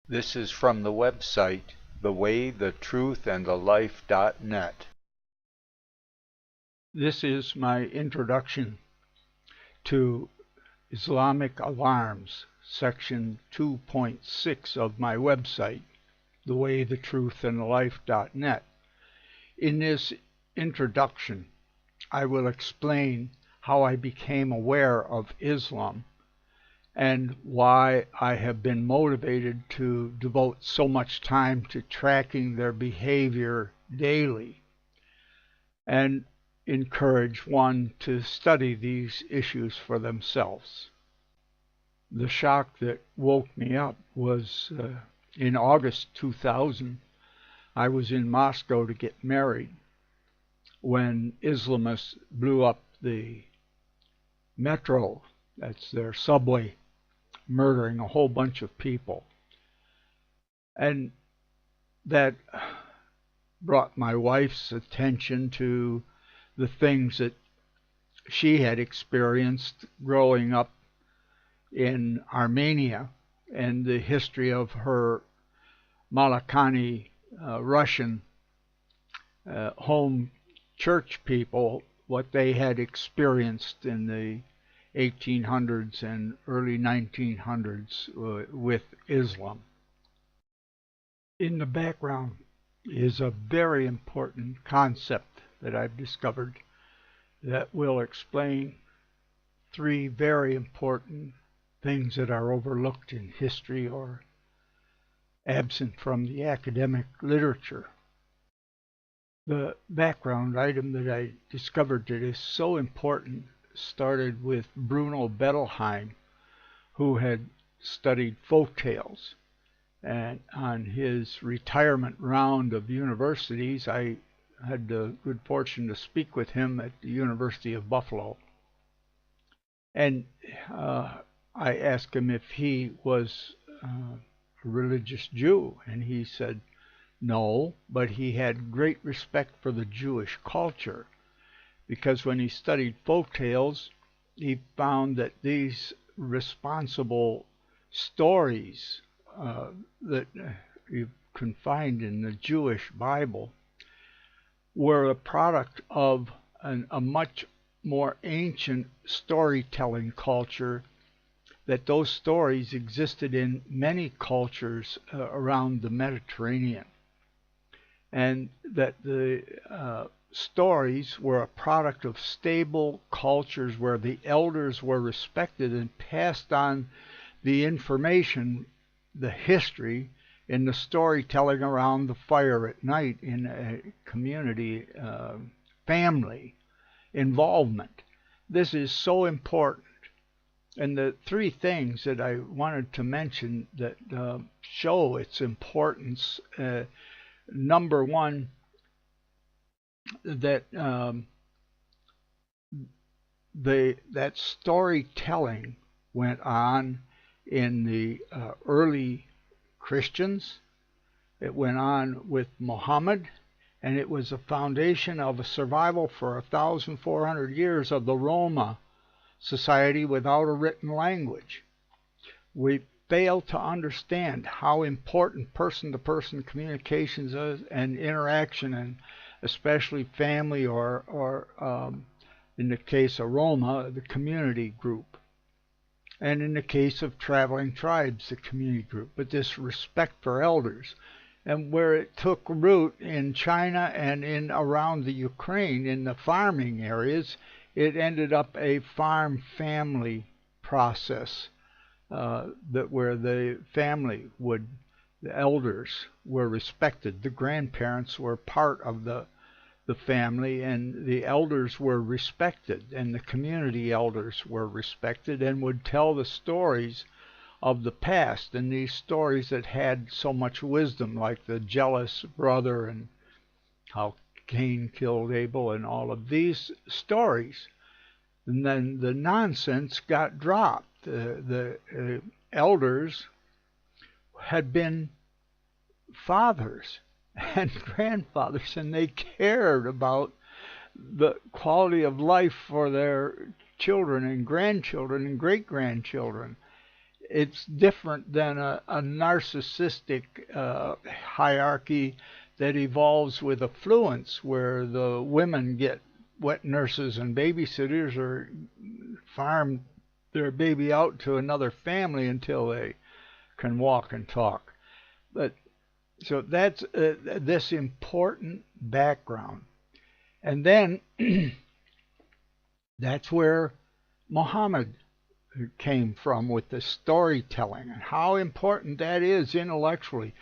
This is from the website thewaythetruthandthelife.net. This is my introduction to Islamic alarms, section 2.6 of my website, thewaythetruthandthelife.net. In this introduction, I will explain how I became aware of Islam and why I have been motivated to devote so much time to tracking their behavior daily, and encourage one to study these issues for themselves. The shock that woke me up was in August 2000. I was in Moscow to get married when Islamists blew up the metro, that's their subway, murdering a whole bunch of people. And that brought my wife's attention to the things that she had experienced growing up in Armenia and the history of her Malakani Russian home church people, what they had experienced in the 1800s and early 1900s with Islam. In the background is a very important concept that I've discovered that will explain three very important things that are overlooked in history or absent from the academic literature. The background item that I discovered that is so important started with Bruno Bettelheim, who had studied folk tales. And on his retirement round of universities, I had the good fortune to speak with him at the University of Buffalo. And I asked him if he was a religious Jew, and he said no, but he had great respect for the Jewish culture, because when he studied folk tales, he found that these responsible stories that you can find in the Jewish Bible were a product of a much more ancient storytelling culture, that those stories existed in many cultures around the Mediterranean, and that the stories were a product of stable cultures where the elders were respected and passed on the information, the history, in the storytelling around the fire at night in a community family involvement. This is so important. And the three things that I wanted to mention that show its importance, number one, that that storytelling went on in the early Christians. It went on with Muhammad, and it was a foundation of a survival for 1,400 years of the Roma society without a written language. We fail to understand how important person-to-person communications is, and interaction, and especially family or in the case of Roma, the community group. And in the case of traveling tribes, the community group. But this respect for elders, and where it took root in China and in around the Ukraine, in the farming areas, it ended up a farm family process, that where the family the elders were respected. The grandparents were part of the family, and the elders were respected, and the community elders were respected and would tell the stories of the past, and these stories that had so much wisdom, like the jealous brother and how Cain killed Abel and all of these stories. And then the nonsense got dropped. The elders had been fathers and grandfathers, and they cared about the quality of life for their children and grandchildren and great-grandchildren. it's different than a narcissistic hierarchy that evolves with affluence, where the women get wet nurses and babysitters or farm their baby out to another family until they can walk and talk. But so that's this important background. And then that's where Muhammad came from with the storytelling and how important that is intellectually.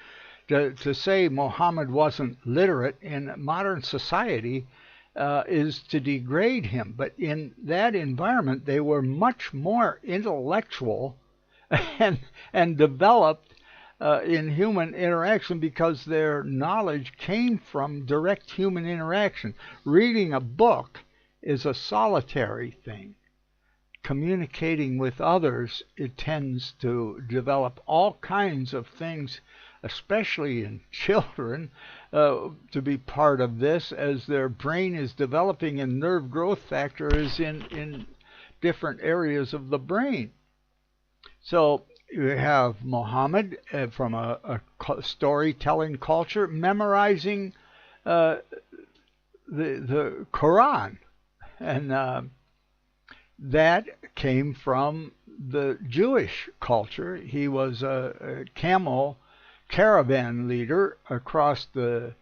To say Muhammad wasn't literate in modern society is to degrade him. But in that environment, they were much more intellectual and developed in human interaction because their knowledge came from direct human interaction. Reading a book is a solitary thing. Communicating with others, it tends to develop all kinds of things, especially in children, to be part of this as their brain is developing and nerve growth factor is in different areas of the brain. So you have Muhammad from a storytelling culture memorizing the Quran, and that came from the Jewish culture. He was a camel caravan leader across the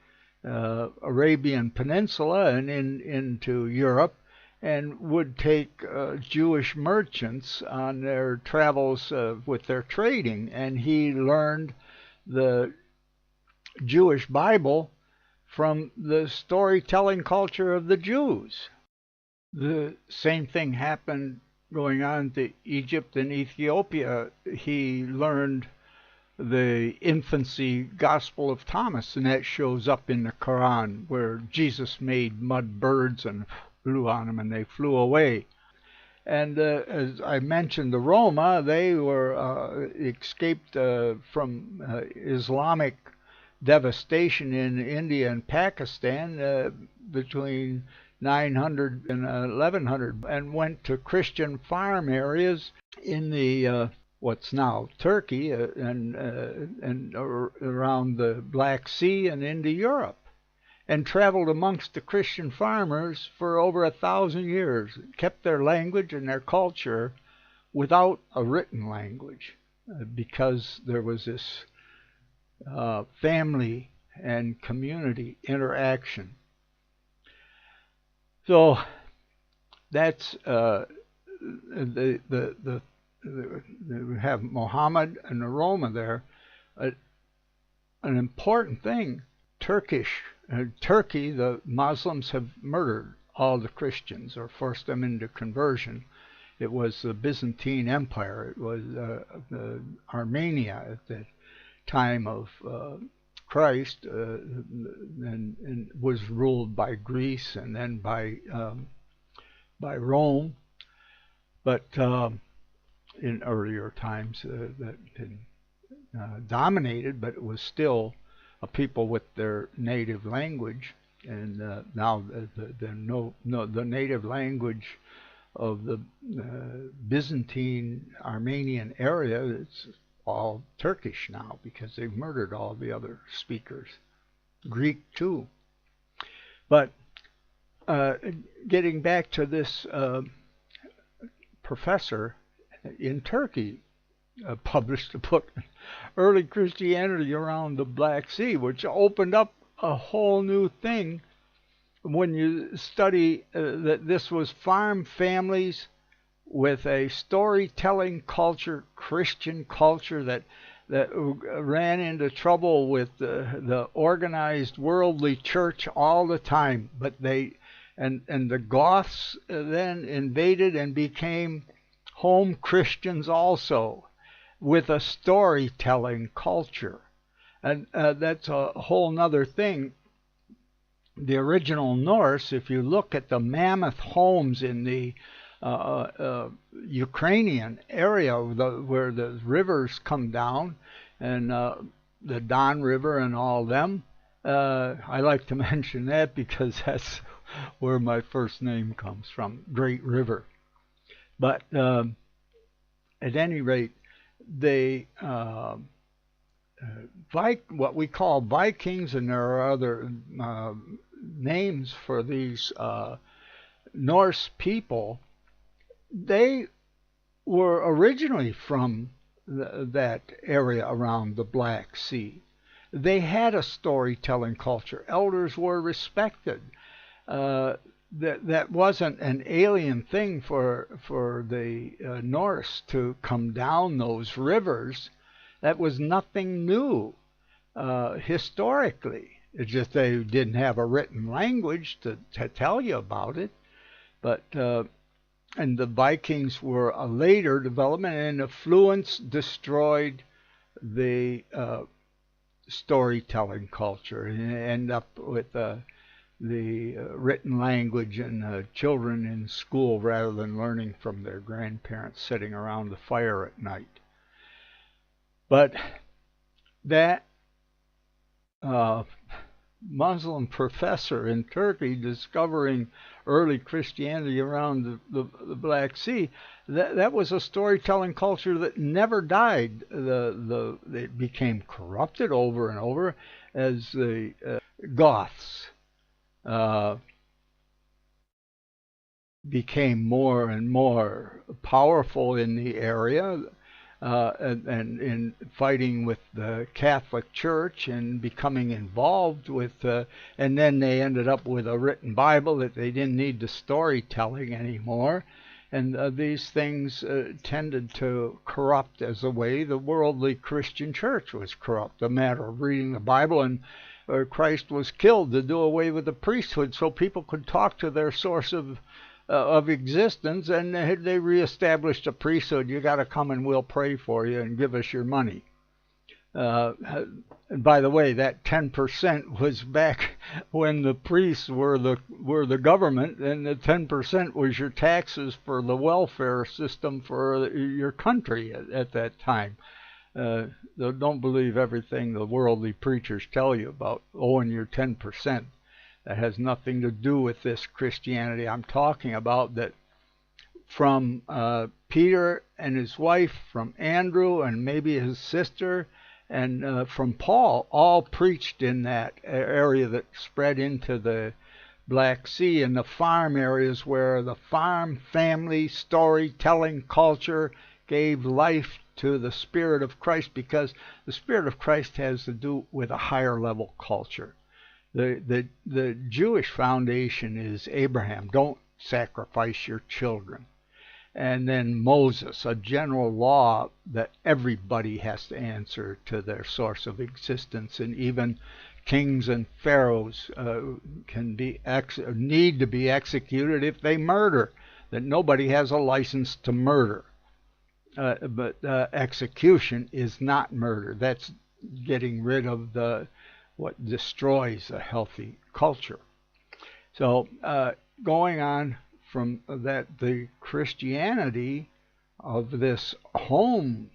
Arabian Peninsula and into Europe, and would take Jewish merchants on their travels with their trading. And he learned the Jewish Bible from the storytelling culture of the Jews. The same thing happened going on to Egypt and Ethiopia. He learned the infancy Gospel of Thomas, and that shows up in the Quran, where Jesus made mud birds and flew on them, and they flew away. And as I mentioned, the Roma, they were escaped from Islamic devastation in India and Pakistan between 900 and 1100, and went to Christian farm areas in the what's now Turkey and around the Black Sea and into Europe, and traveled amongst the Christian farmers for over 1,000 years, kept their language and their culture without a written language, because there was this family and community interaction. So that's we have Muhammad and the Roma there. An important thing, Turkey, the Muslims have murdered all the Christians or forced them into conversion. It was the Byzantine Empire. It was Armenia at the time of Christ, and was ruled by Greece and then by Rome. But in earlier times, that had dominated, but it was still a people with their native language. And now the native language of the Byzantine Armenian area, it's all Turkish now, because they've murdered all the other speakers. Greek too. But getting back to this professor in Turkey, published a book, Early Christianity Around the Black Sea, which opened up a whole new thing when you study that this was farm families with a storytelling culture, Christian culture that ran into trouble with the organized worldly church all the time. But the Goths then invaded and became home Christians also, with a storytelling culture. And that's a whole nother thing. The original Norse, if you look at the mammoth homes in the Ukrainian area where the rivers come down, and the Don River and all them, I like to mention that because that's where my first name comes from, Great River. But at any rate, the what we call Vikings, and there are other names for these Norse people, they were originally from that area around the Black Sea. They had a storytelling culture. Elders were respected. That wasn't an alien thing for the Norse to come down those rivers. That was nothing new historically. It's just they didn't have a written language to tell you about it. But and the Vikings were a later development, and affluence destroyed the storytelling culture, and end up with the written language and children in school rather than learning from their grandparents sitting around the fire at night. But that Muslim professor in Turkey discovering early Christianity around the Black Sea, that was a storytelling culture that never died. It became corrupted over and over as the Goths became more and more powerful in the area, and in fighting with the Catholic Church and becoming involved with, and then they ended up with a written Bible that they didn't need the storytelling anymore. And these things tended to corrupt as the way the worldly Christian church was corrupt. A matter of reading the Bible, and Christ was killed to do away with the priesthood so people could talk to their source of existence, and they reestablished a priesthood. You got to come and we'll pray for you and give us your money. And by the way, that 10% was back when the priests were the government, and the 10% was your taxes for the welfare system for your country at that time. Don't believe everything the worldly preachers tell you about owing your 10%. That has nothing to do with this Christianity I'm talking about, that from Peter and his wife, from Andrew and maybe his sister, and from Paul, all preached in that area that spread into the Black Sea, and the farm areas where the farm family storytelling culture gave life to the Spirit of Christ, because the Spirit of Christ has to do with a higher level culture. The Jewish foundation is Abraham, don't sacrifice your children. And then Moses, a general law that everybody has to answer to their source of existence, and even kings and pharaohs need to be executed if they murder, that nobody has a license to murder. But execution is not murder. That's getting rid of what destroys a healthy culture. So going on from that, the Christianity of this home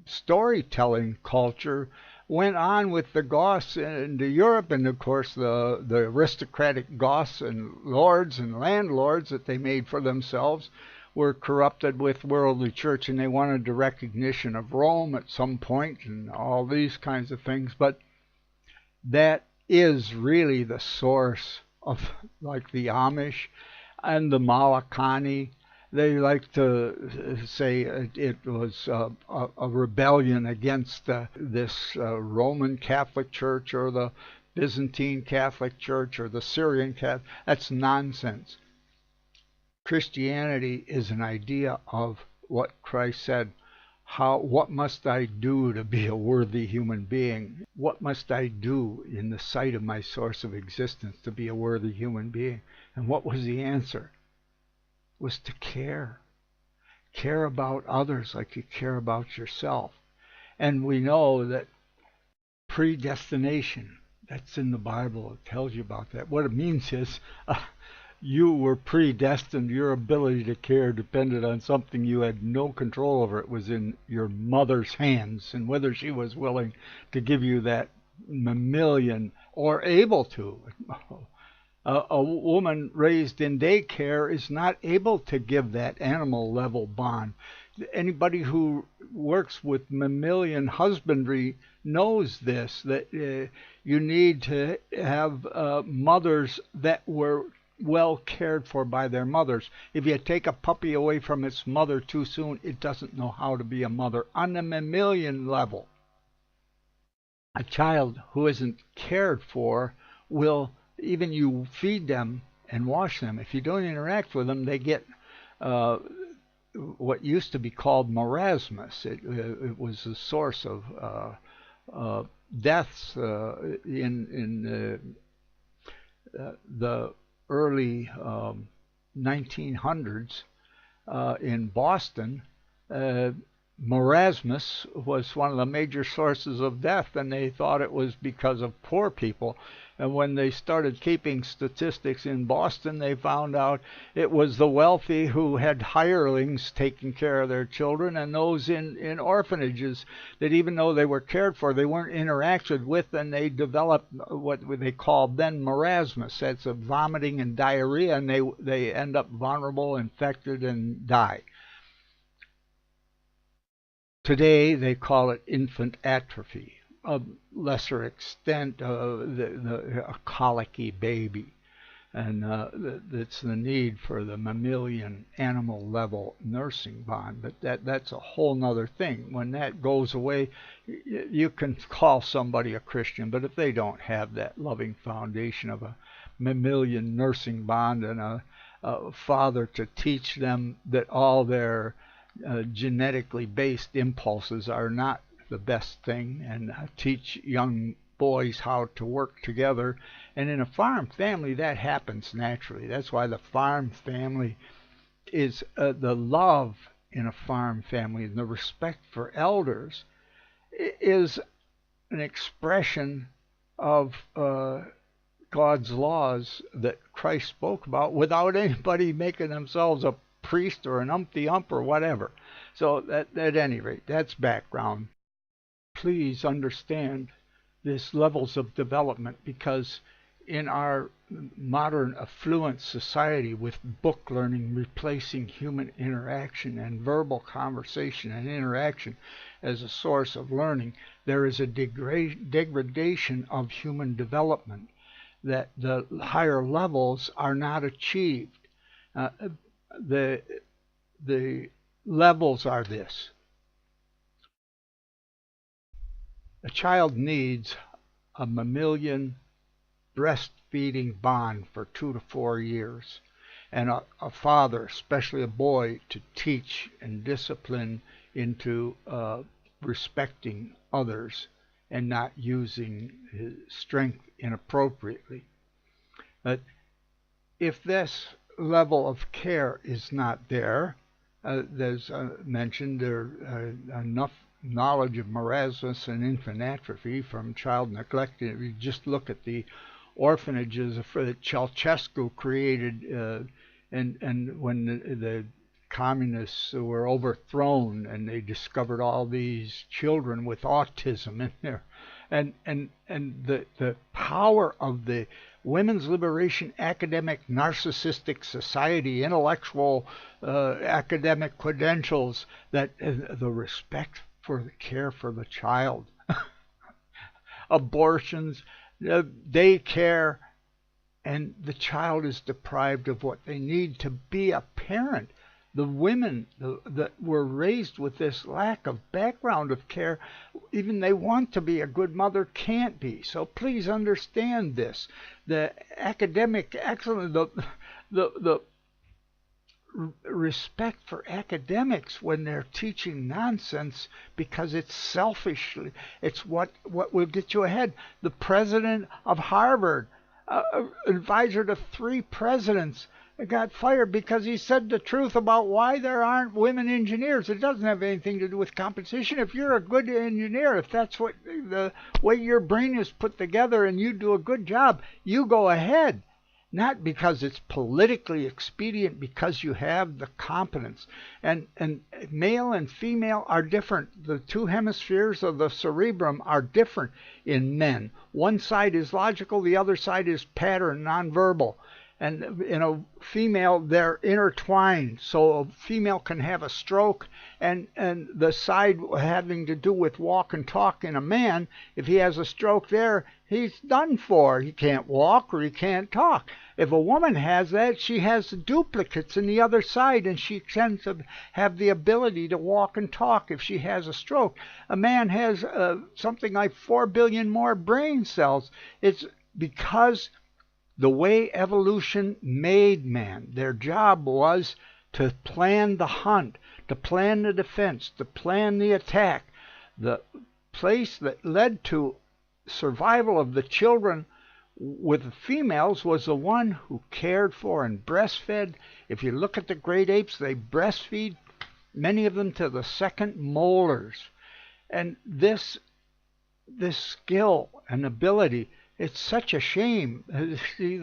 storytelling culture went on with the Goths into Europe, and of course the aristocratic Goths and lords and landlords that they made for themselves were corrupted with worldly church, and they wanted the recognition of Rome at some point and all these kinds of things. But that is really the source of, like the Amish and the Malakani. They like to say it was a rebellion against this Roman Catholic Church or the Byzantine Catholic Church or the Syrian Catholic. That's nonsense. Christianity is an idea of what Christ said. What must I do to be a worthy human being? What must I do in the sight of my source of existence to be a worthy human being? And what was the answer? It was to care. Care about others like you care about yourself. And we know that predestination, that's in the Bible. It tells you about that. What it means is you were predestined. Your ability to care depended on something you had no control over. It was in your mother's hands, and whether she was willing to give you that mammalian or able to. A woman raised in daycare is not able to give that animal level bond. Anybody who works with mammalian husbandry knows this, that you need to have mothers that were well cared for by their mothers. If you take a puppy away from its mother too soon, it doesn't know how to be a mother on the mammalian level. A child who isn't cared for will, even you feed them and wash them, if you don't interact with them, they get what used to be called marasmus. It was the source of deaths in the early 1900s in Boston. Marasmus was one of the major sources of death, and they thought it was because of poor people. And when they started keeping statistics in Boston, they found out it was the wealthy who had hirelings taking care of their children, and those in orphanages that, even though they were cared for, they weren't interacted with, and they developed what they called then marasmus. That's a vomiting and diarrhea, and they end up vulnerable, infected, and die. Today, they call it infant atrophy, a lesser extent, a colicky baby. And it's the need for the mammalian animal level nursing bond. But that's a whole nother thing. When that goes away, you can call somebody a Christian, but if they don't have that loving foundation of a mammalian nursing bond and a father to teach them that all their genetically based impulses are not the best thing, and teach young boys how to work together. And in a farm family, that happens naturally. That's why the farm family is the love in a farm family and the respect for elders is an expression of God's laws that Christ spoke about without anybody making themselves a priest or an umpty-ump or whatever. So at any rate, that's background. Please understand this levels of development, because in our modern affluent society, with book learning replacing human interaction and verbal conversation and interaction as a source of learning, there is a degradation of human development, that the higher levels are not achieved. The levels are this. A child needs a mammalian breastfeeding bond for 2 to 4 years, and a father, especially a boy, to teach and discipline into respecting others and not using his strength inappropriately. But if this level of care is not there, there's mentioned there enough knowledge of marasmus and infant atrophy from child neglect. If you just look at the orphanages that Ceausescu created, and when the communists were overthrown and they discovered all these children with autism in there, and the power of the women's liberation academic narcissistic society, intellectual academic credentials, that the respect for the care for the child, abortions, daycare, and the child is deprived of what they need to be a parent. The women that were raised with this lack of background of care, even they want to be a good mother, can't be. So please understand this. The academic excellence, the respect for academics when they're teaching nonsense because it's selfishly, it's what will get you ahead. The president of Harvard, advisor to 3 presidents, got fired because he said the truth about why there aren't women engineers. It doesn't have anything to do with competition. If you're a good engineer, if that's what the way your brain is put together and you do a good job, you go ahead. Not because it's politically expedient, because you have the competence. And male and female are different. The 2 hemispheres of the cerebrum are different in men. One side is logical, the other side is pattern, nonverbal. And in a female, they're intertwined. So a female can have a stroke, and the side having to do with walk and talk in a man, if he has a stroke there, he's done for. He can't walk or he can't talk. If a woman has that, she has duplicates in the other side, and she tends to have the ability to walk and talk if she has a stroke. A man has something like 4 billion more brain cells. It's because the way evolution made man, their job was to plan the hunt, to plan the defense, to plan the attack. The place that led to survival of the children with the females was the one who cared for and breastfed. If you look at the great apes, they breastfeed, many of them to the second molars. And this skill and ability, it's such a shame. See,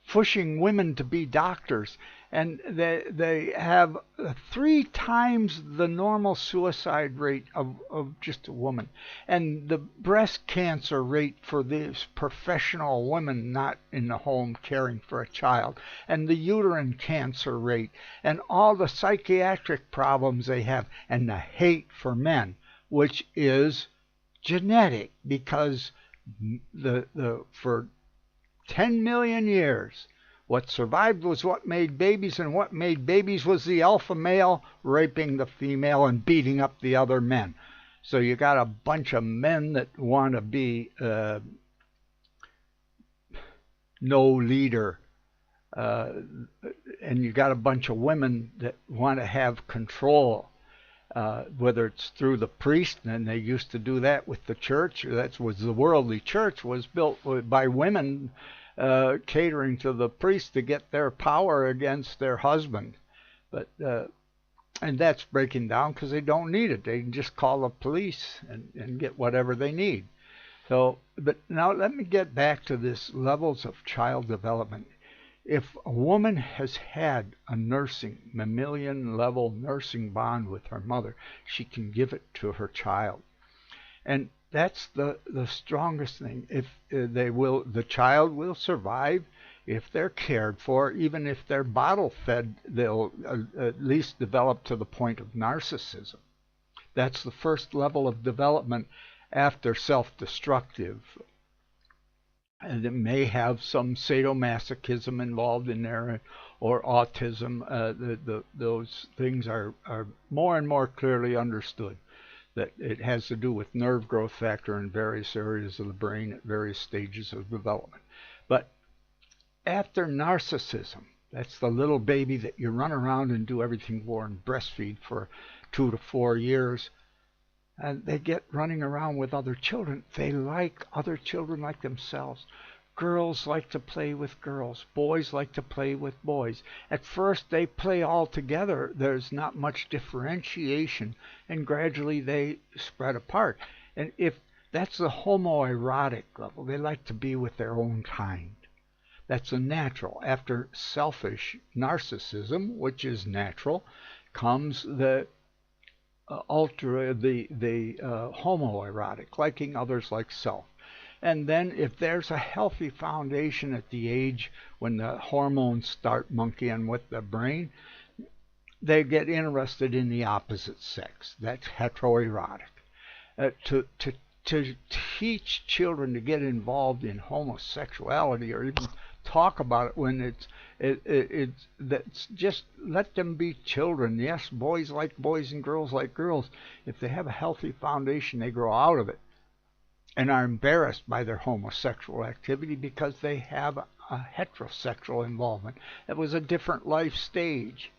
pushing women to be doctors, and they have 3 times the normal suicide rate of just a woman, and the breast cancer rate for these professional women not in the home caring for a child, and the uterine cancer rate, and all the psychiatric problems they have, and the hate for men, which is genetic, because for 10 million years, what survived was what made babies, and what made babies was the alpha male raping the female and beating up the other men. So you got a bunch of men that want to be no leader, and you got a bunch of women that want to have control. Whether it's through the priest, and they used to do that with the church. That was the worldly church, was built by women catering to the priest to get their power against their husband. But and that's breaking down because they don't need it. They can just call the police and get whatever they need. So, but now let me get back to this levels of child development. If a woman has had a mammalian level nursing bond with her mother, she can give it to her child. And that's the strongest thing. If the child will survive if they're cared for. Even if they're bottle fed, they'll at least develop to the point of narcissism. That's the first level of development after self-destructive. And it may have some sadomasochism involved in there, or autism. Those things are more and more clearly understood, that it has to do with nerve growth factor in various areas of the brain at various stages of development. But after narcissism, that's the little baby that you run around and do everything for and breastfeed for 2 to 4 years. And they get running around with other children. They like other children like themselves. Girls like to play with girls. Boys like to play with boys. At first, they play all together. There's not much differentiation, and gradually they spread apart. And if that's the homoerotic level, they like to be with their own kind. That's a natural. After selfish narcissism, which is natural, comes the homoerotic, liking others like self. And then if there's a healthy foundation at the age when the hormones start monkeying with the brain, they get interested in the opposite sex. That's heteroerotic. To teach children to get involved in homosexuality, or even talk about it when that's just let them be children. Yes, boys like boys and girls like girls. If they have a healthy foundation, they grow out of it and are embarrassed by their homosexual activity because they have a heterosexual involvement. It was a different life stage.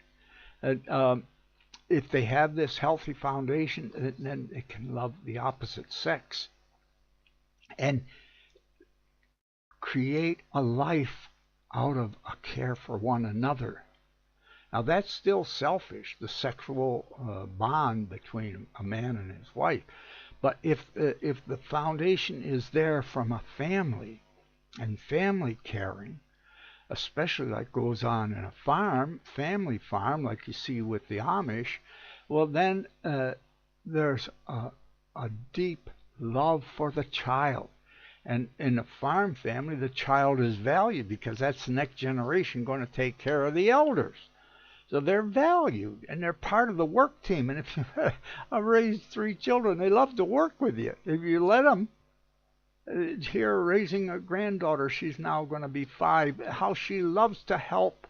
If they have this healthy foundation, then they can love the opposite sex and create a life out of a care for one another. Now that's still selfish, the sexual bond between a man and his wife. But if the foundation is there from a family and family caring, especially like goes on in a family farm, like you see with the Amish, well then there's a deep love for the child. And in a farm family, the child is valued because that's the next generation going to take care of the elders. So they're valued, and they're part of the work team. And if you raise 3 children, they love to work with you. If you let them, here raising a granddaughter, she's now going to be 5, how she loves to help.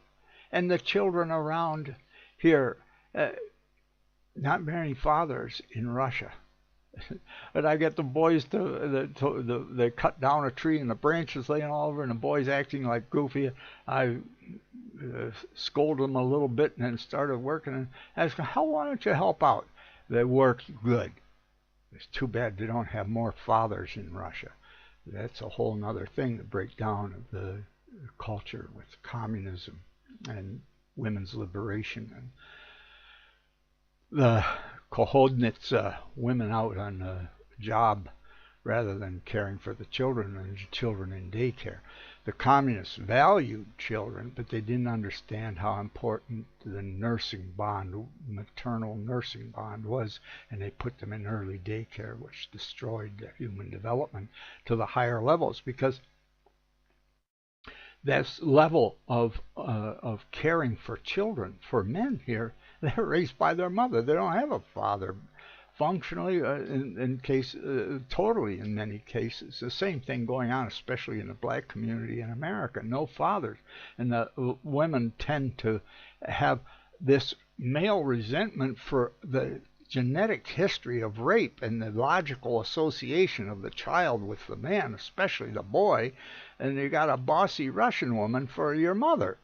And the children around here, not many fathers in Russia. And I get the boys they cut down a tree and the branches laying all over, and the boys acting like goofy. I scolded them a little bit and then started working and asked them, why don't you help out? They worked good. It's too bad they don't have more fathers in Russia. That's a whole other thing, the breakdown of the culture with communism and women's liberation and the Kolhodnitz women out on a job rather than caring for the children and children in daycare. The communists valued children, but they didn't understand how important the nursing bond, maternal nursing bond was, and they put them in early daycare, which destroyed the human development to the higher levels, because this level of caring for children, for men here, they're raised by their mother. They don't have a father. Functionally, totally in many cases. The same thing going on, especially in the black community in America. No fathers. And the women tend to have this male resentment for the genetic history of rape and the logical association of the child with the man, especially the boy. And you got a bossy Russian woman for your mother.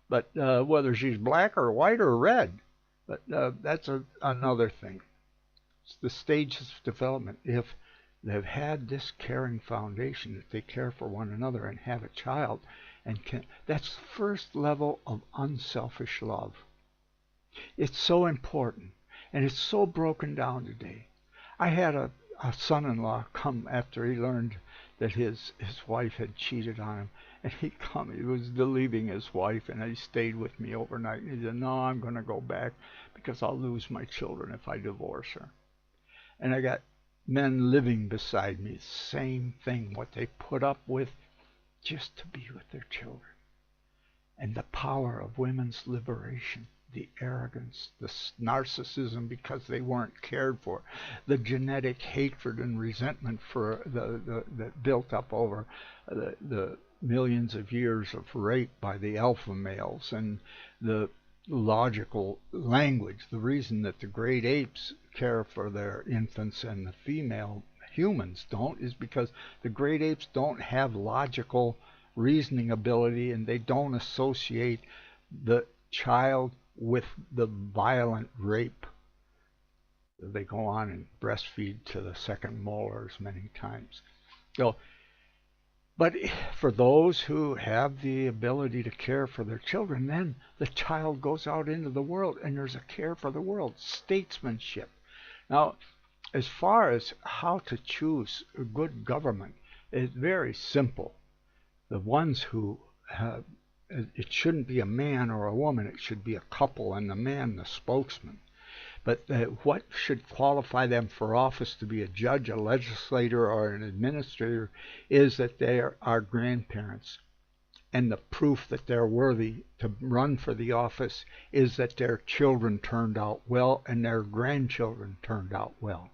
But whether she's black or white or red. But that's another thing. It's the stages of development. If they've had this caring foundation, that they care for one another and have a child, and that's the first level of unselfish love. It's so important, and it's so broken down today. I had a son-in-law come after he learned that his wife had cheated on him, and he was leaving his wife, and he stayed with me overnight, and he said, no, I'm going to go back because I'll lose my children if I divorce her. And I got men living beside me, same thing, what they put up with just to be with their children. And the power of women's liberation, the arrogance, the narcissism because they weren't cared for, the genetic hatred and resentment for that built up over the millions of years of rape by the alpha males, and the logical language. The reason that the great apes care for their infants and the female humans don't is because the great apes don't have logical reasoning ability, and they don't associate the child with the violent rape. They go on and breastfeed to the second molars many times. So, but for those who have the ability to care for their children, then the child goes out into the world, and there's a care for the world, statesmanship. Now, as far as how to choose a good government, it's very simple. The ones who have, it shouldn't be a man or a woman, it should be a couple, and the man the spokesman. But what should qualify them for office to be a judge, a legislator, or an administrator is that they are grandparents. And the proof that they're worthy to run for the office is that their children turned out well and their grandchildren turned out well.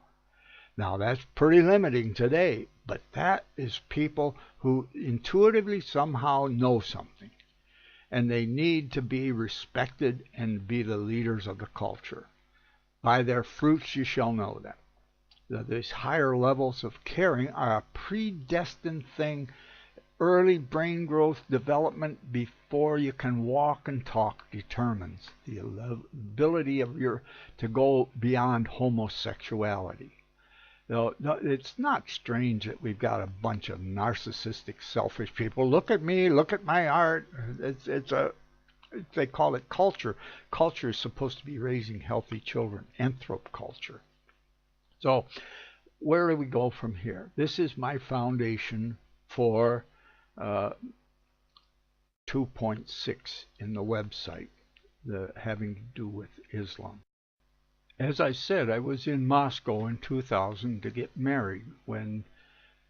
Now, that's pretty limiting today, but that is people who intuitively somehow know something. And they need to be respected and be the leaders of the culture. By their fruits you shall know them. These higher levels of caring are a predestined thing. Early brain growth development before you can walk and talk determines the ability of to go beyond homosexuality. No, it's not strange that we've got a bunch of narcissistic, selfish people. Look at me, look at my art. They call it culture. Culture is supposed to be raising healthy children, anthropoculture. So where do we go from here? This is my foundation for 2.6 in the website, having to do with Islam. As I said, I was in Moscow in 2000 to get married when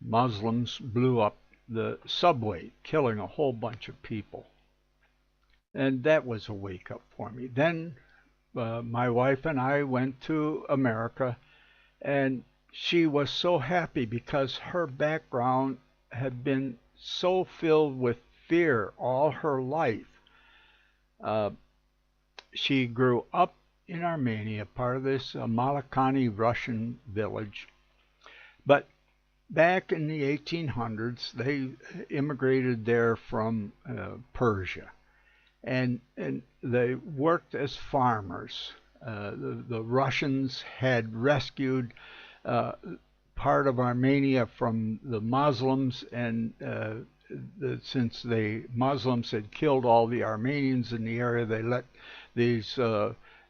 Muslims blew up the subway, killing a whole bunch of people. And that was a wake up for me. Then my wife and I went to America, and she was so happy because her background had been so filled with fear all her life. Uh, she grew up in Armenia, part of this Malakani Russian village. But back in the 1800s, they immigrated there from Persia, and they worked as farmers. The Russians had rescued part of Armenia from the Muslims, and since the Muslims had killed all the Armenians in the area, they let these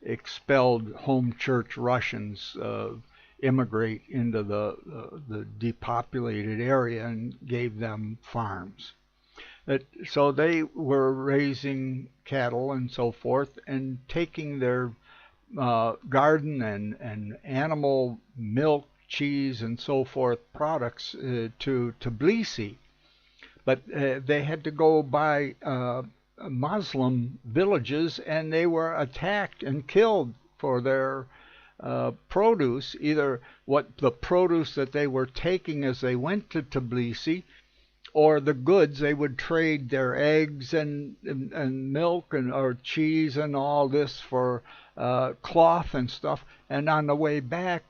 expelled home church Russians immigrate into the depopulated area and gave them farms. So they were raising cattle and so forth and taking their garden and animal milk, cheese, and so forth products to Tbilisi. But they had to go by Muslim villages, and they were attacked and killed for their produce, either what the produce that they were taking as they went to Tbilisi, or the goods. They would trade their eggs and milk and or cheese and all this for cloth and stuff. And on the way back,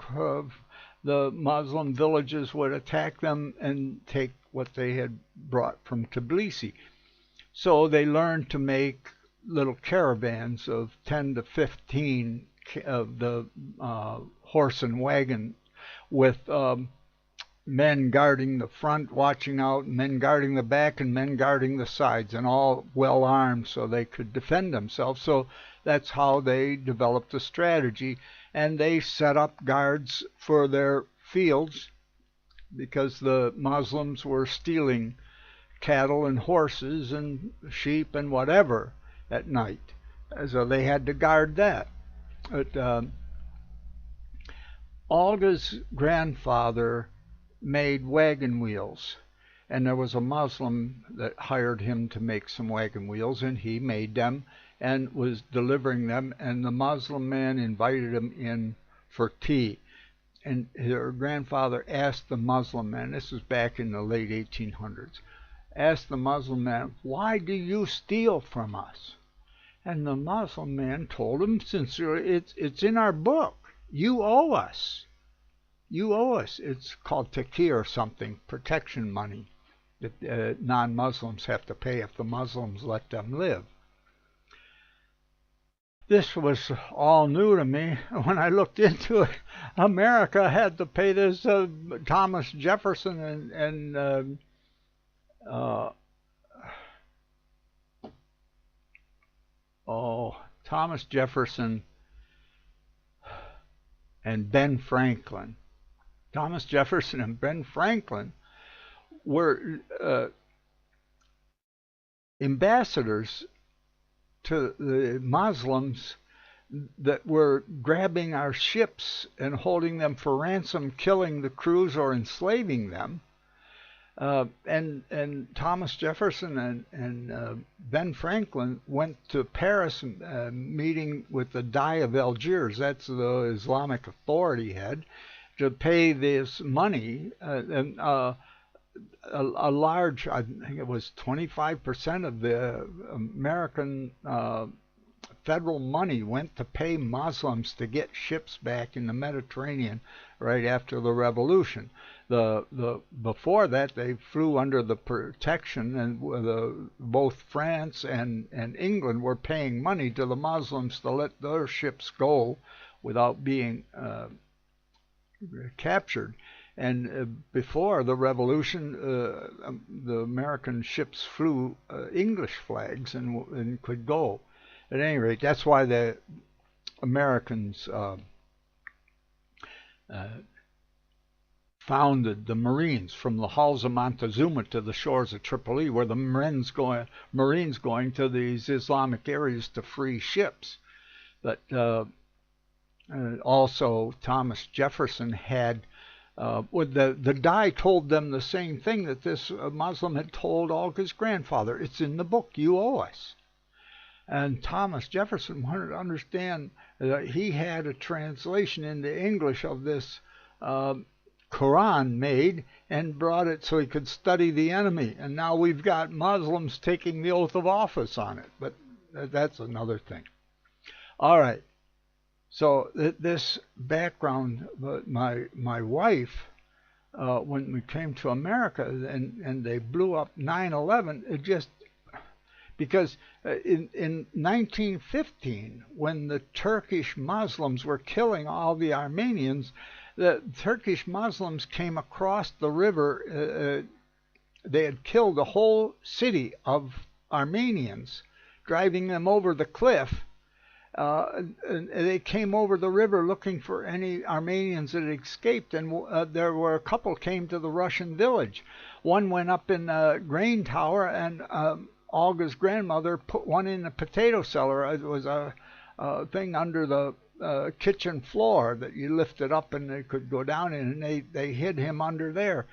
the Muslim villages would attack them and take what they had brought from Tbilisi. So they learned to make little caravans of 10 to 15 of the horse and wagon, with men guarding the front, watching out, men guarding the back, and men guarding the sides, and all well armed so they could defend themselves. So that's how they developed the strategy, and they set up guards for their fields because the Muslims were stealing cattle and horses and sheep and whatever at night. So they had to guard that. But Olga's grandfather made wagon wheels, and there was a Muslim that hired him to make some wagon wheels, and he made them and was delivering them, and the Muslim man invited him in for tea. And her grandfather asked the Muslim man, this was back in the late 1800s, asked the Muslim man, "Why do you steal from us?" And the Muslim man told him, "Since it's in our book, you owe us. You owe us." It's called taqi or something, protection money that non-Muslims have to pay if the Muslims let them live. This was all new to me. When I looked into it, America had to pay this. Thomas Jefferson and Thomas Jefferson and Ben Franklin. Thomas Jefferson and Ben Franklin were ambassadors to the Muslims that were grabbing our ships and holding them for ransom, killing the crews or enslaving them. And Thomas Jefferson and Ben Franklin went to Paris, meeting with the Dey of Algiers, that's the Islamic authority head, to pay this money. And a large, I think it was 25% of the American federal money went to pay Muslims to get ships back in the Mediterranean right after the revolution. Before that, they flew under the protection, and both France and England were paying money to the Muslims to let their ships go without being captured. And before the revolution, the American ships flew English flags and could go. At any rate, that's why the Americans founded the Marines, from the halls of Montezuma to the shores of Tripoli, where the Marines going to these Islamic areas to free ships. But also Thomas Jefferson had The Dai told them the same thing that this Muslim had told Olga's grandfather. It's in the book. You owe us. And Thomas Jefferson wanted to understand that he had a translation into English of this Quran made and brought it so he could study the enemy. And now we've got Muslims taking the oath of office on it. But that's another thing. All right. So this background, my wife, when we came to America and they blew up 9/11, it just, because in 1915, when the Turkish Muslims were killing all the Armenians, the Turkish Muslims came across the river. They had killed a whole city of Armenians, driving them over the cliff. And they came over the river looking for any Armenians that had escaped, and there were a couple came to the Russian village. One went up in a grain tower, and Olga's grandmother put one in the potato cellar. It was a thing under the kitchen floor that you lifted up and they could go down in, and they hid him under there.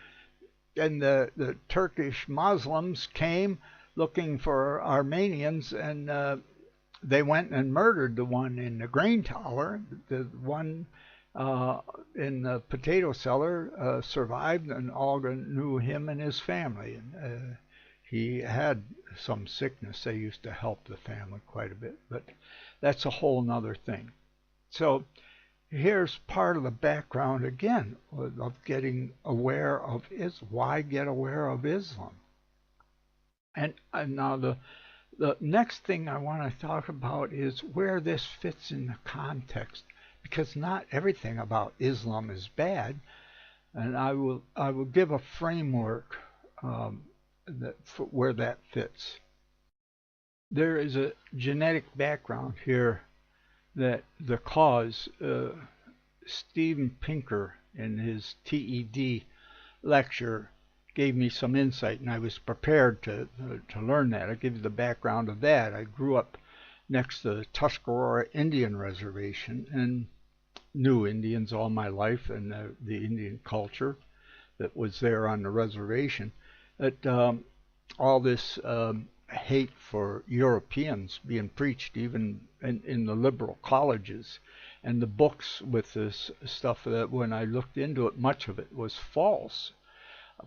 And the Turkish Muslims came looking for Armenians, and they went and murdered the one in the grain tower. The one in the potato cellar survived, and Olga knew him and his family. And he had some sickness. They used to help the family quite a bit, but that's a whole nother thing. So here's part of the background again of getting aware of Islam. Why get aware of Islam? And now the next thing I want to talk about is where this fits in the context, because not everything about Islam is bad, and I will give a framework where that fits. There is a genetic background here that the cause. Steven Pinker in his TED lecture gave me some insight, and I was prepared to learn that. I'll give you the background of that. I grew up next to the Tuscarora Indian Reservation and knew Indians all my life, and the Indian culture that was there on the reservation. That all this hate for Europeans being preached even in the liberal colleges, and the books with this stuff, that when I looked into it, much of it was false.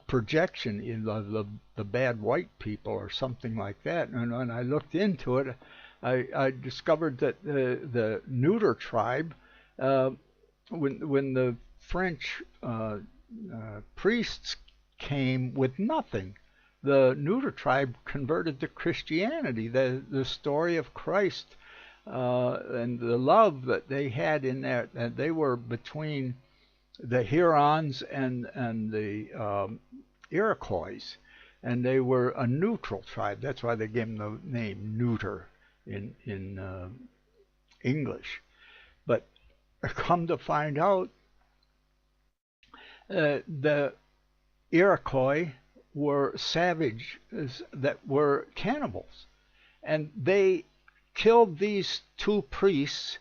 Projection in the bad white people or something like that. And when I looked into it, I discovered that the neuter tribe, when the French priests came with nothing, the neuter tribe converted to Christianity. The story of Christ and the love that they had in there, that they were between the Hurons and the Iroquois, and they were a neutral tribe. That's why they gave them the name neuter in English. But come to find out, the Iroquois were savages that were cannibals, and they killed these two priests,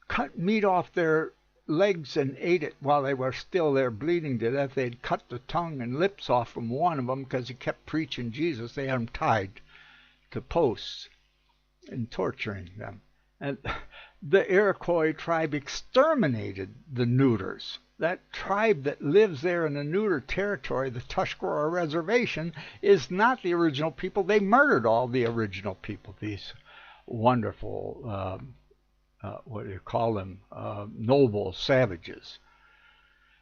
cut meat off their legs and ate it while they were still there bleeding to death. They'd cut the tongue and lips off from one of them because he kept preaching Jesus. They had him tied to posts and torturing them. And the Iroquois tribe exterminated the neuters. That tribe that lives there in the neuter territory, the Tuscarora Reservation, is not the original people. They murdered all the original people, these wonderful what do you call them, noble savages.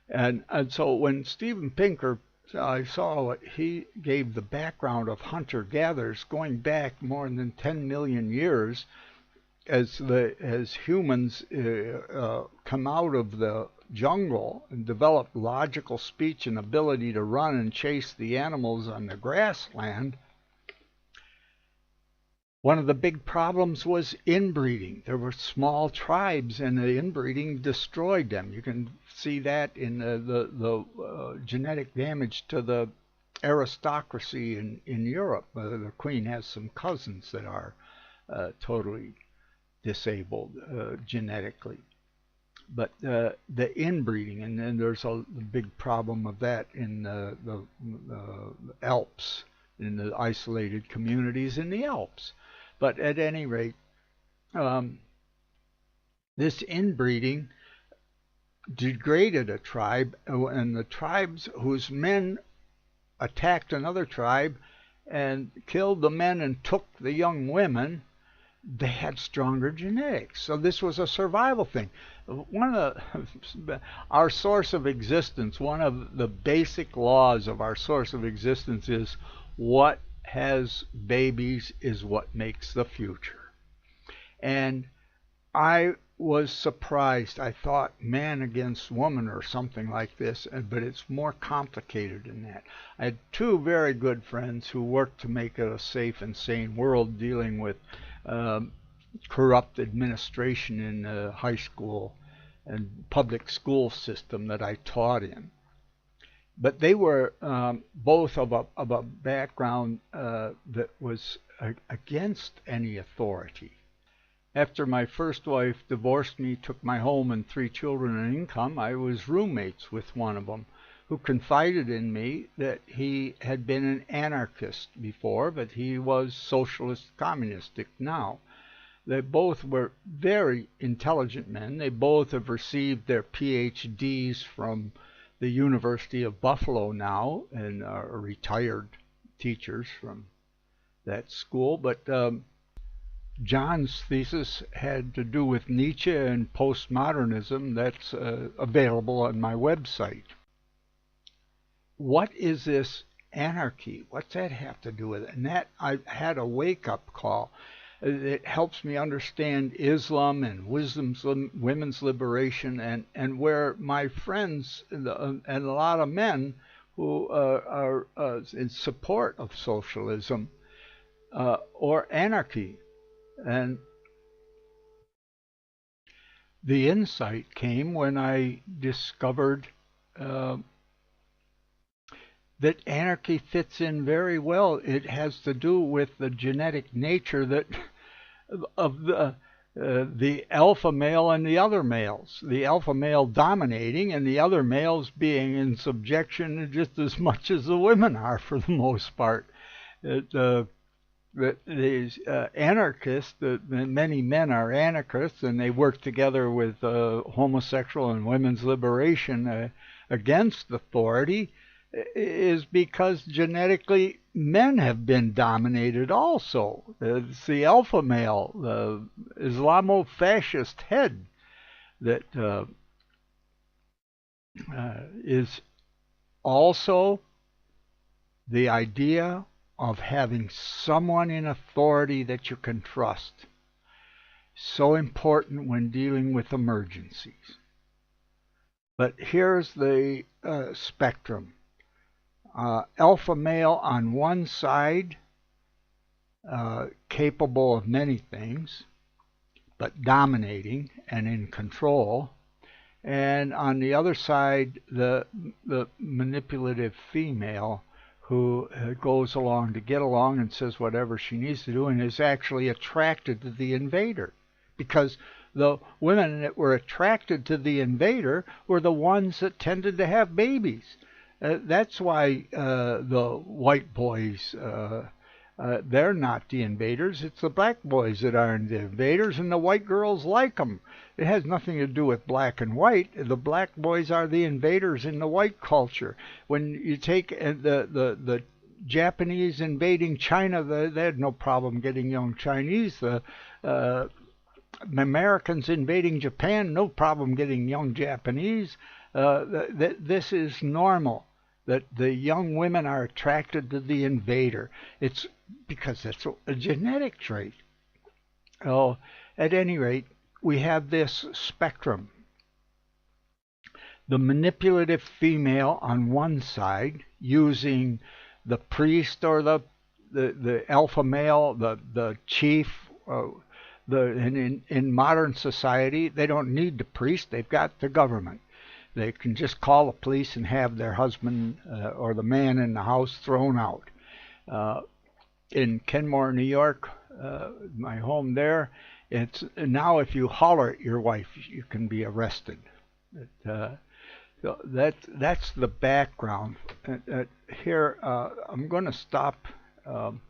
And so when Steven Pinker, I saw what he gave the background of hunter-gatherers going back more than 10 million years, as humans come out of the jungle and develop logical speech and ability to run and chase the animals on the grassland. One of the big problems was inbreeding. There were small tribes, and the inbreeding destroyed them. You can see that in the genetic damage to the aristocracy in Europe. The Queen has some cousins that are totally disabled genetically. But the inbreeding, and then there's a big problem of that in the Alps, in the isolated communities in the Alps. But at any rate, this inbreeding degraded a tribe, and the tribes whose men attacked another tribe and killed the men and took the young women, they had stronger genetics. So this was a survival thing. One of our source of existence, one of the basic laws of our source of existence is what has babies is what makes the future. And I was surprised. I thought man against woman or something like this, but it's more complicated than that. I had two very good friends who worked to make it a safe and sane world, dealing with corrupt administration in the high school and public school system that I taught in. But they were both of a background that was against any authority. After my first wife divorced me, took my home and 3 children and income, I was roommates with one of them, who confided in me that he had been an anarchist before, but he was socialist communistic now. They both were very intelligent men. They both have received their PhDs from the University of Buffalo now, and are retired teachers from that school. But John's thesis had to do with Nietzsche and postmodernism. That's available on my website. What is this anarchy? What's that have to do with it? And that, I had a wake-up call. It helps me understand Islam and women's liberation, and where my friends and a lot of men who are in support of socialism or anarchy. And the insight came when I discovered that anarchy fits in very well. It has to do with the genetic nature of the alpha male and the other males. The alpha male dominating and the other males being in subjection just as much as the women are, for the most part. These anarchists, many men are anarchists, and they work together with homosexual and women's liberation against authority, is because genetically men have been dominated also. It's the alpha male, the Islamo-fascist head, that is also the idea of having someone in authority that you can trust. So important when dealing with emergencies. But here's the spectrum. Alpha male on one side, capable of many things, but dominating and in control. And on the other side, the manipulative female, who goes along to get along and says whatever she needs to do, and is actually attracted to the invader. Because the women that were attracted to the invader were the ones that tended to have babies. That's why the white boys, they're not the invaders. It's the black boys that are the invaders, and the white girls like them. It has nothing to do with black and white. The black boys are the invaders in the white culture. When you take the Japanese invading China, they had no problem getting young Chinese. The Americans invading Japan, no problem getting young Japanese. This is normal, that the young women are attracted to the invader. It's because that's a genetic trait. Oh, at any rate, we have this spectrum. The manipulative female on one side, using the priest or the alpha male, the chief. In modern society, they don't need the priest. They've got the government. They can just call the police and have their husband or the man in the house thrown out. In Kenmore, New York, my home there, It's now if you holler at your wife, you can be arrested. So that's the background. Here, I'm going to stop. Um,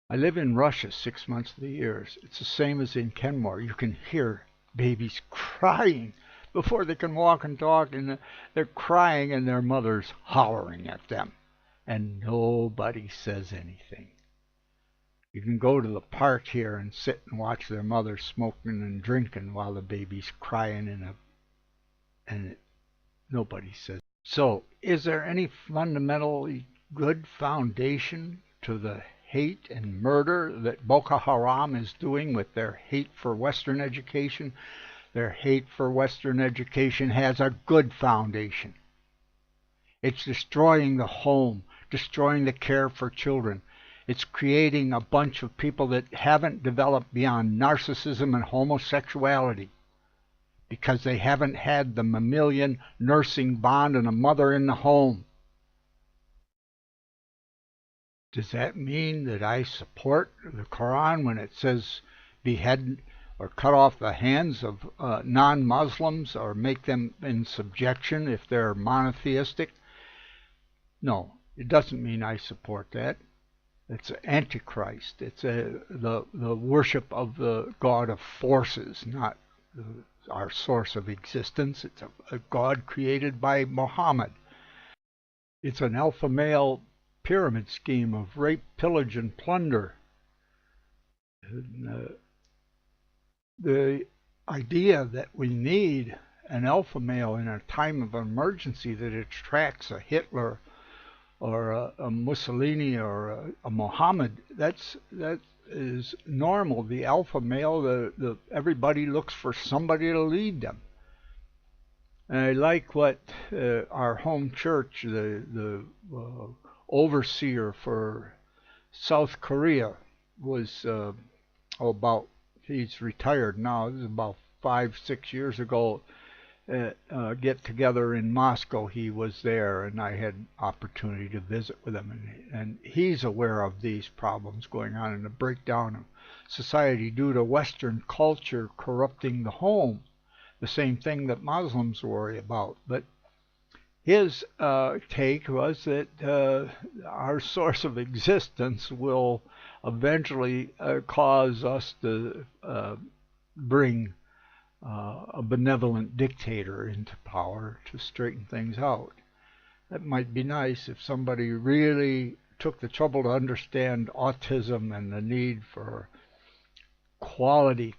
I live in Russia 6 months of the year. It's the same as in Kenmore. You can hear babies crying before they can walk and talk, and they're crying, and their mother's hollering at them, and nobody says anything. You can go to the park here and sit and watch their mother smoking and drinking while the baby's crying and nobody says. So, is there any fundamentally good foundation to the hate and murder that Boko Haram is doing with their hate for Western education? Their hate for Western education has a good foundation. It's destroying the home, destroying the care for children. It's creating a bunch of people that haven't developed beyond narcissism and homosexuality because they haven't had the mammalian nursing bond and a mother in the home. Does that mean that I support the Quran when it says behead or cut off the hands of non-Muslims or make them in subjection if they're monotheistic? No, it doesn't mean I support that. It's Antichrist. It's the worship of the God of forces, not our source of existence. It's a God created by Muhammad. It's an alpha male pyramid scheme of rape, pillage, and plunder. And, the idea that we need an alpha male in a time of emergency that attracts a Hitler or a Mussolini or a Muhammad, that is normal. The alpha male, everybody looks for somebody to lead them. And I like what our home church, the overseer for South Korea, was about. He's retired now. This is about 5-6 years ago. Get together in Moscow. He was there, and I had opportunity to visit with him, and he's aware of these problems going on in the breakdown of society due to Western culture corrupting the home, the same thing that Muslims worry about. But his take was that our source of existence will eventually cause us to bring a benevolent dictator into power to straighten things out. That might be nice if somebody really took the trouble to understand autism and the need for quality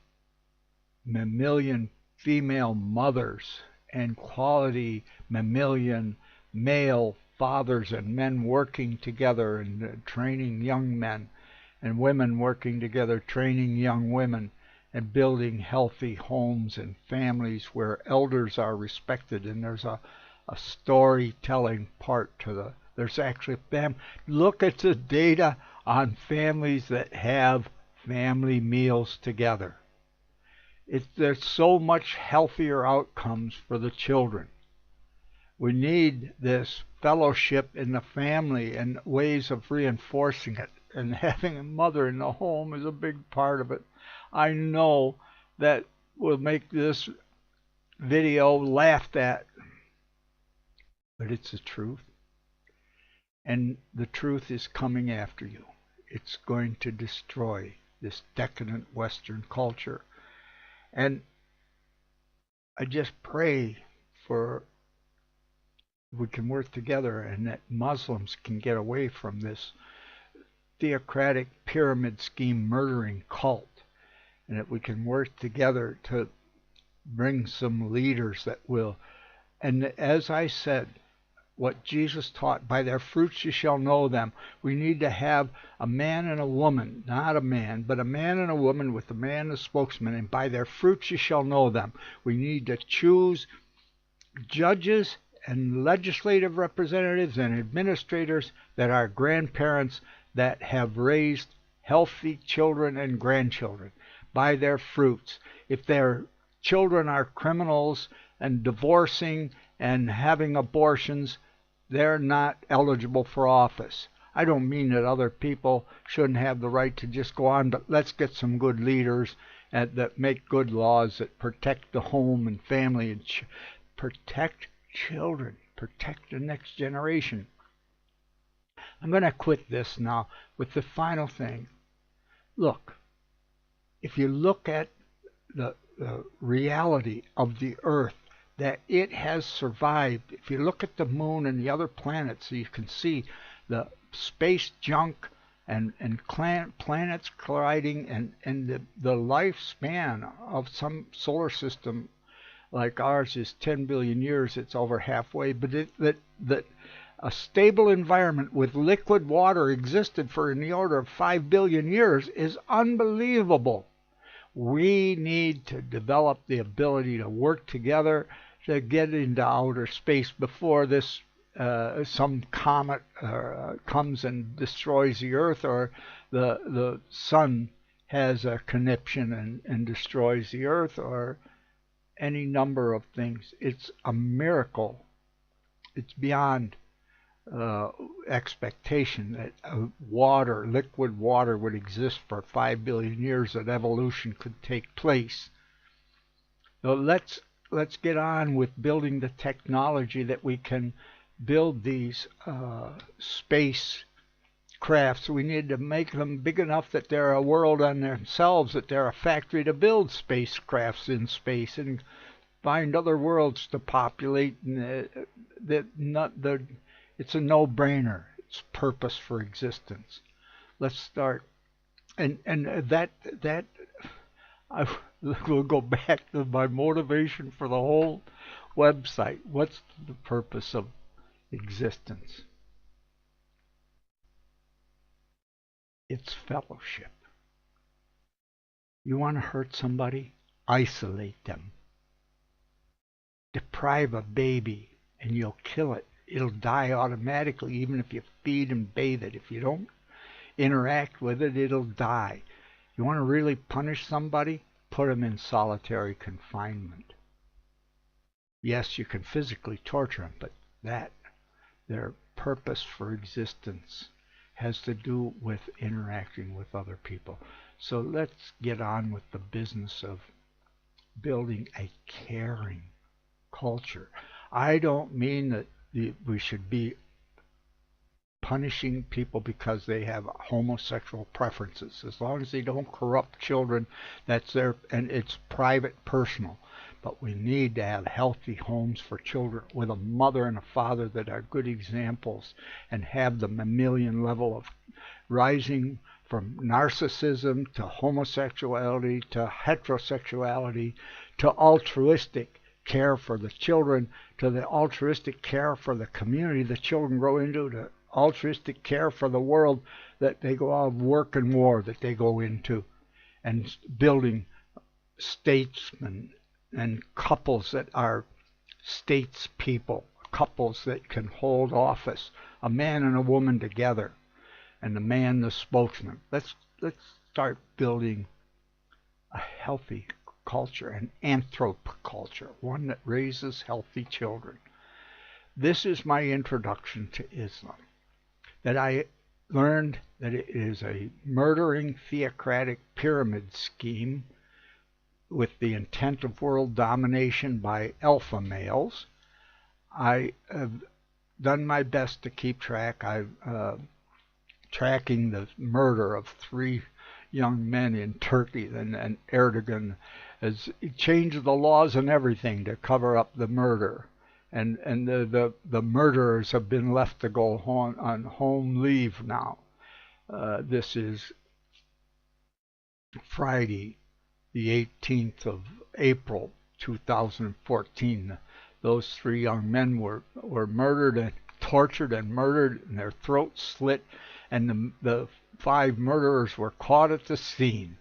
mammalian female mothers and quality mammalian male fathers and men working together and training young men, and women working together training young women, and building healthy homes and families where elders are respected, and there's a storytelling part to there's actually look at the data on families that have family meals together. There's so much healthier outcomes for the children. We need this fellowship in the family and ways of reinforcing it, and having a mother in the home is a big part of it. I know that will make this video laughed at, but it's the truth. And the truth is coming after you. It's going to destroy this decadent Western culture. And I just pray we can work together and that Muslims can get away from this theocratic pyramid scheme murdering cult, and that we can work together to bring some leaders that will, and as I said, what Jesus taught, by their fruits you shall know them. We need to have a man and a woman, not a man, but a man and a woman with the man as spokesman, and by their fruits you shall know them. We need to choose judges and legislative representatives and administrators that are grandparents that have raised healthy children and grandchildren by their fruits. If their children are criminals and divorcing and having abortions, they're not eligible for office. I don't mean that other people shouldn't have the right to just go on, but let's get some good leaders that make good laws that protect the home and family and protect children, protect the next generation. I'm going to quit this now with the final thing. Look, if you look at the reality of the Earth, that it has survived. If you look at the moon and the other planets, you can see the space junk and planets colliding, and the lifespan of some solar system like ours is 10 billion years. It's over halfway, but that a stable environment with liquid water existed for in the order of 5 billion years is unbelievable. We need to develop the ability to work together to get into outer space before this some comet comes and destroys the Earth, or the sun has a conniption and destroys the Earth, or any number of things. It's a miracle. It's beyond expectation that liquid water would exist for 5 billion years, that evolution could take place. So let's get on with building the technology that we can build these space crafts. We need to make them big enough that they're a world on themselves, that they're a factory to build spacecrafts in space and find other worlds to populate. It's a no-brainer. It's purpose for existence. Let's start. And that I will go back to my motivation for the whole website. What's the purpose of existence? It's fellowship. You want to hurt somebody? Isolate them. Deprive a baby and you'll kill it. It'll die automatically, even if you feed and bathe it. If you don't interact with it, it'll die. You want to really punish somebody? Put them in solitary confinement. Yes, you can physically torture them, but their purpose for existence has to do with interacting with other people. So let's get on with the business of building a caring culture. I don't mean that we should be punishing people because they have homosexual preferences. As long as they don't corrupt children, that's and it's private, personal. But we need to have healthy homes for children with a mother and a father that are good examples, and have the mammalian level of rising from narcissism to homosexuality to heterosexuality to altruistic care for the children, to the altruistic care for the community the children grow into, to altruistic care for the world that they go out of work and war that they go into, and building statesmen and couples that are statespeople, couples that can hold office, a man and a woman together, and the man the spokesman. Let's start building a healthy culture, an anthropoculture, one that raises healthy children. This is my introduction to Islam. That I learned that it is a murdering theocratic pyramid scheme with the intent of world domination by alpha males. I have done my best to keep track. I'm tracking the murder of 3 young men in Turkey, and Erdogan has changed the laws and everything to cover up the murder. And the murderers have been left to go on home leave now. This is Friday, the 18th of April, 2014. Those 3 young men were murdered and tortured and murdered, and their throats slit, and the 5 murderers were caught at the scene.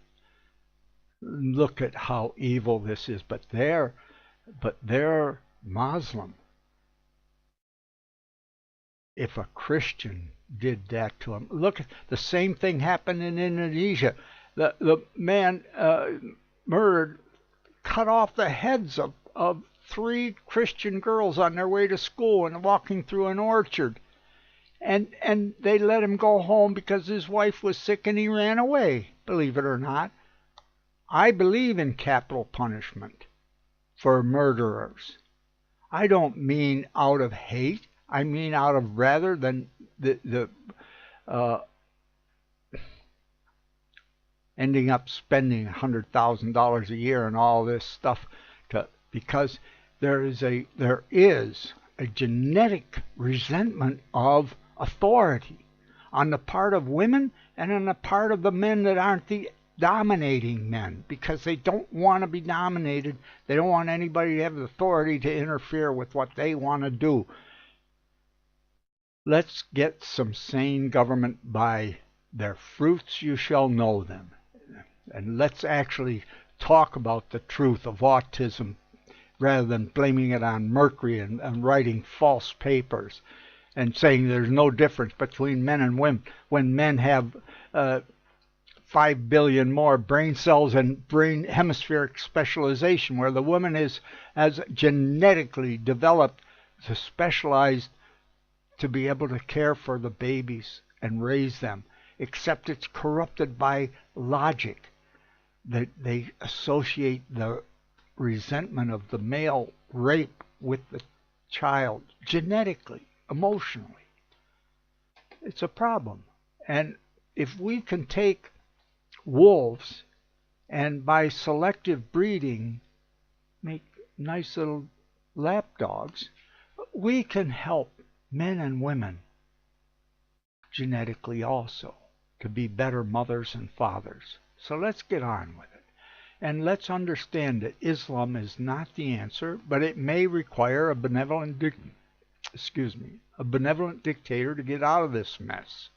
Look at how evil this is. But they're Muslim. If a Christian did that to him, look, the same thing happened in Indonesia. The man murdered, cut off the heads of 3 Christian girls on their way to school and walking through an orchard. And they let him go home because his wife was sick and he ran away, believe it or not. I believe in capital punishment for murderers. I don't mean out of hate. I mean out of rather than the ending up spending $100,000 a year and all this stuff because there is a genetic resentment of authority on the part of women and on the part of the men that aren't the dominating men, because they don't want to be dominated. They don't want anybody to have the authority to interfere with what they want to do. Let's get some sane government by their fruits you shall know them. And let's actually talk about the truth of autism rather than blaming it on Mercury and writing false papers and saying there's no difference between men and women when men have 5 billion more brain cells and brain hemispheric specialization, where the woman has genetically developed to specialize to be able to care for the babies and raise them, except it's corrupted by logic. That they associate the resentment of the male rape with the child genetically, emotionally. It's a problem. And if we can take wolves and by selective breeding make nice little lap dogs, we can help men and women genetically also to be better mothers and fathers. So let's get on with it. And let's understand that Islam is not the answer, but it may require a benevolent dictator to get out of this mess.